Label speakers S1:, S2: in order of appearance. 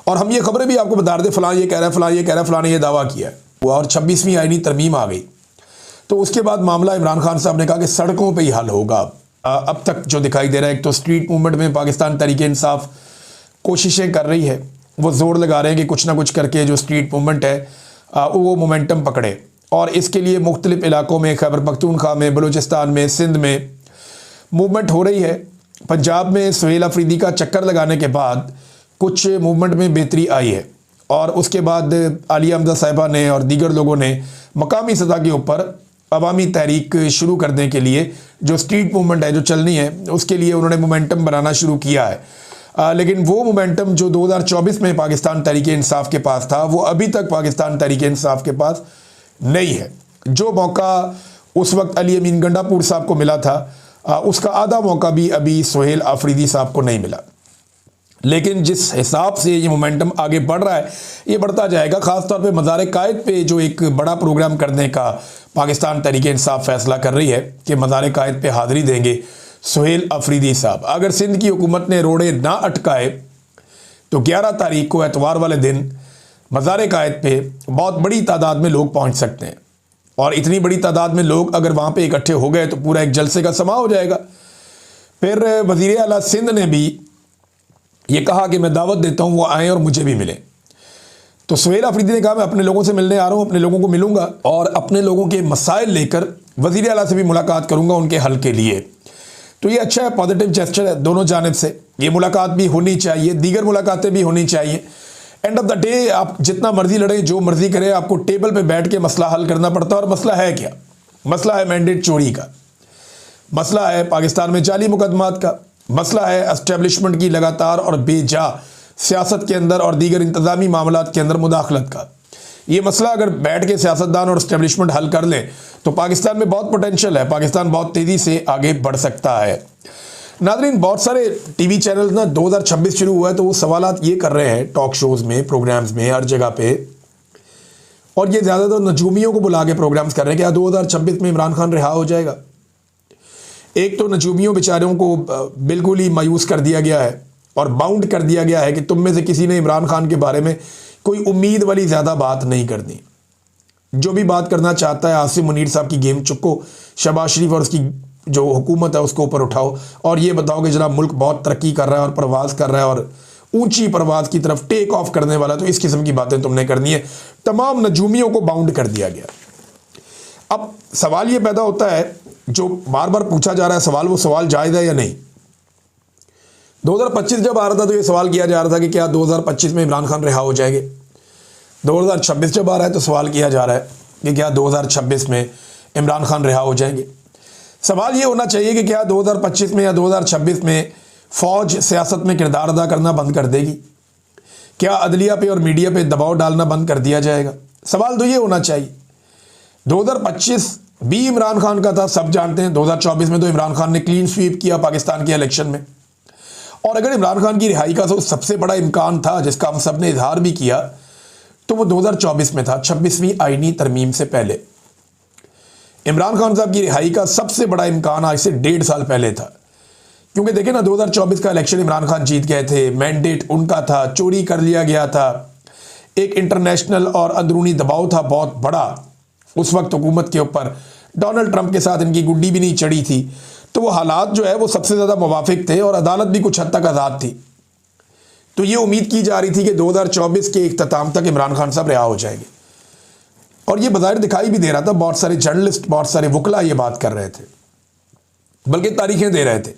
S1: और हम ये खबरें भी आपको बता रहे थे, फलां ये कह रहा है, फलां ये कह रहा है, फलां ने ये दावा किया है, और 26वीं आईनी तरमीम आ गई। तो उसके बाद मामला इमरान खान साहब ने कहा कि सड़कों पे ही हल होगा। अब तक जो दिखाई दे रहा है, एक तो स्ट्रीट मूवमेंट में पाकिस्तान तहरीक-ए-इंसाफ कोशिशें कर रही है, वो जोर लगा रहे हैं कि कुछ ना कुछ करके जो स्ट्रीट मूवमेंट है वो मोमेंटम पकड़े, और इसके लिए मुख्तलिफ इलाकों में, खैबर पख्तूनख्वा में, बलूचिस्तान में, सिंध में मूवमेंट हो रही है। पंजाब में सुहेल अफरीदी का चक्कर लगाने के बाद कुछ मूवमेंट में बेहतरी आई है, और उसके बाद आलिया हमजा साहिबा ने और दीगर लोगों ने मकामी सतह के ऊपर अवामी तहरीक शुरू करने के लिए जो स्ट्रीट मूवमेंट है जो चलनी है, उसके लिए उन्होंने मोमेंटम बनाना शुरू किया है। लेकिन वो मोमेंटम जो 2024 में पाकिस्तान तहरीक-ए-इंसाफ के पास था, वो अभी तक पाकिस्तान तहरीक-ए-इंसाफ के पास नहीं है। जो मौका उस वक्त अली अमीन गंडापुर साहब को मिला था, उसका आधा मौका भी अभी सुहेल अफरीदी साहब को नहीं मिला। लेकिन जिस हिसाब से ये मोमेंटम आगे बढ़ रहा है, ये बढ़ता जाएगा। ख़ासतौर पे मज़ार-ए-कायद पे जो एक बड़ा प्रोग्राम करने का पाकिस्तान तहरीक-ए-इंसाफ फैसला कर रही है कि मज़ार-ए-कायद पे हाज़िरी देंगे सुहेल अफरीदी साहब। अगर सिंध की हुकूमत ने रोड़े ना अटकाए तो 11 तारीख को एतवार वाले दिन मज़ार-ए-कायद पे बहुत बड़ी तादाद में लोग पहुँच सकते हैं, और इतनी बड़ी तादाद में लोग अगर वहाँ पर इकट्ठे हो गए तो पूरा एक जलसे का समा हो जाएगा। फिर वज़ीर आला सिंध ने भी ये कहा कि मैं दावत देता हूँ वो आएँ और मुझे भी मिलें। तो सुहेल अफरीदी ने कहा मैं अपने लोगों से मिलने आ रहा हूँ, अपने लोगों को मिलूंगा और अपने लोगों के मसाइल लेकर वज़ीर आला से भी मुलाकात करूँगा उनके हल के लिए। तो ये अच्छा है, पॉजिटिव जेस्चर है दोनों जानिब से। ये मुलाकात भी होनी चाहिए, दीगर मुलाकातें भी होनी चाहिए। एंड ऑफ द डे आप जितना मर्जी लड़ें, जो मर्जी करें, आपको टेबल पर बैठ के मसला हल करना पड़ता है। और मसला है क्या? मसला है मैंडेट चोरी का, मसला है पाकिस्तान में जाली मुकदमात का, मसला है एस्टेब्लिशमेंट की लगातार और बेजा सियासत के अंदर और दीगर इंतज़ामी मामलात के अंदर मुदाखलत का। ये मसला अगर बैठ के सियासतदान और एस्टेब्लिशमेंट हल कर लें तो पाकिस्तान में बहुत पोटेंशियल है, पाकिस्तान बहुत तेज़ी से आगे बढ़ सकता है। नाज़रीन, बहुत सारे टीवी चैनल ना 2026 शुरू हुआ है तो वो सवालात ये कर रहे हैं टॉक शोज़ में, प्रोग्राम्स में, हर जगह पे, और ये ज़्यादातर नजूमियों को बुला के प्रोग्राम्स कर रहे हैं कि 2026 में इमरान खान रिहा हो जाएगा। एक तो नजूमियों बेचारों को बिल्कुल ही मायूस कर दिया गया है और बाउंड कर दिया गया है कि तुम में से किसी ने इमरान खान के बारे में कोई उम्मीद वाली ज़्यादा बात नहीं करनी। जो भी बात करना चाहता है, आसिम मुनीर साहब की गेम चुको, शहबाज शरीफ और उसकी जो हुकूमत है उसको ऊपर उठाओ और ये बताओ कि जनाब मुल्क बहुत तरक्की कर रहा है और परवाज़ कर रहा है और ऊंची परवाज़ की तरफ टेक ऑफ करने वाला, तो इस किस्म की बातें तुमने करनी है। तमाम नजूमियों को बाउंड कर दिया गया। अब सवाल ये पैदा होता है, जो बार बार पूछा जा रहा है सवाल, वो सवाल जायज़ है या नहीं। 2025 जब आ रहा था तो ये सवाल किया जा रहा था कि क्या 2025 में इमरान खान रिहा हो जाएंगे। 2026 जब आ रहा है तो सवाल किया जा रहा है कि क्या 2026 में इमरान खान रिहा हो जाएंगे। सवाल ये होना चाहिए कि क्या 2025 में या 2026 में फ़ौज सियासत में किरदार अदा करना बंद कर देगी? क्या अदलिया पे और मीडिया पे दबाव डालना बंद कर दिया जाएगा? सवाल तो ये होना चाहिए। 2025 भी इमरान खान का था, सब जानते हैं। 2024 में तो इमरान खान ने क्लीन स्वीप किया पाकिस्तान के इलेक्शन में, और अगर इमरान खान की रिहाई का तो सबसे बड़ा इम्कान था जिसका हम सब ने इजहार भी किया, तो वो 2024 में था, 26वीं आईनी तरमीम से पहले। इमरान खान साहब की रिहाई का सबसे बड़ा इम्कान आज से 1.5 साल पहले था, क्योंकि देखें ना 2024 का इलेक्शन इमरान खान जीत गए थे, मैंडेट उनका था, चोरी कर लिया गया था, एक इंटरनेशनल और अंदरूनी दबाव था बहुत बड़ा उस वक्त हुकूमत के ऊपर। डोनाल्ड ट्रंप के साथ इनकी गुड्डी भी नहीं चढ़ी थी, तो वो हालात जो है वो सबसे ज़्यादा मुवाफिक थे और अदालत भी कुछ हद तक आज़ाद थी। तो ये उम्मीद की जा रही थी कि 2024 के इख्तिताम तक इमरान खान साहब रिहा हो जाएंगे, और ये बज़ाहिर दिखाई भी दे रहा था। बहुत सारे जर्नलिस्ट, बहुत सारे वकला ये बात कर रहे थे, बल्कि तारीखें दे रहे थे।